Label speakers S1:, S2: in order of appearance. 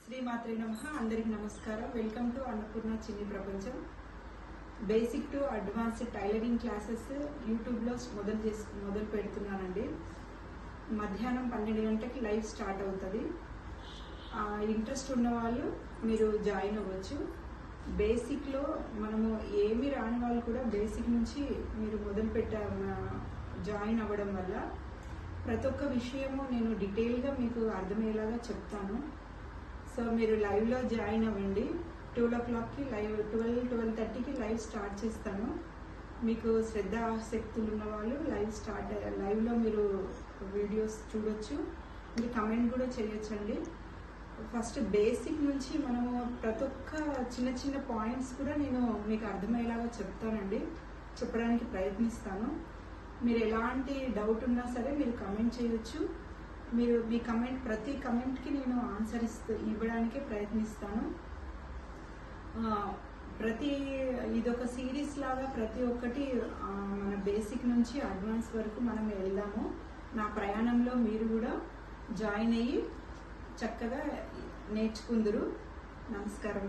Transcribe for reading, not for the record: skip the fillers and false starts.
S1: శ్రీమాత్రే నమః. అందరికి నమస్కారం. వెల్కమ్ టు అన్నపూర్ణ చిన్ని ప్రపంచం. Basic to advanced tailoring classes యూట్యూబ్లో మొదలు పెడుతున్నానండి. మధ్యాహ్నం 12 గంటలకి లైవ్ స్టార్ట్ అవుతుంది. ఇంట్రెస్ట్ ఉన్న వాళ్ళు మీరు జాయిన్ అవ్వచ్చు. బేసిక్లో మనము ఏమి రాని వాళ్ళు కూడా బేసిక్ నుంచి మీరు జాయిన్ అవ్వడం వల్ల ప్రతి ఒక్క విషయము నేను డీటెయిల్గా మీకు అర్థమయ్యేలాగా చెప్తాను. సో మీరు లైవ్లో జాయిన్ అవ్వండి. 12 o'clockకి లైవ్, 12-12:30కి లైవ్ స్టార్ట్ చేస్తాను. మీకు శ్రద్ధ ఆసక్తులు ఉన్న వాళ్ళు లైవ్లో మీరు వీడియోస్ చూడొచ్చు. మీరు కమెంట్ కూడా చేయొచ్చండి. ఫస్ట్ బేసిక్ నుంచి మనము ప్రతి ఒక్క చిన్న చిన్న పాయింట్స్ కూడా నేను మీకు అర్థమయ్యేలాగా చెప్పడానికి ప్రయత్నిస్తాను. మీరు ఎలాంటి డౌట్ ఉన్నా సరే మీరు కమెంట్ చేయొచ్చు. మీరు మీ ప్రతి కమెంట్కి నేను ఆన్సర్ ఇవ్వడానికే ప్రయత్నిస్తాను. ఇదొక సిరీస్ లాగా ప్రతి ఒక్కటి మన బేసిక్ నుంచి అడ్వాన్స్ వరకు మనం వెళ్దాము. నా ప్రయాణంలో మీరు కూడా జాయిన్ అయ్యి చక్కగా నేర్చుకుందురు. నమస్కారం.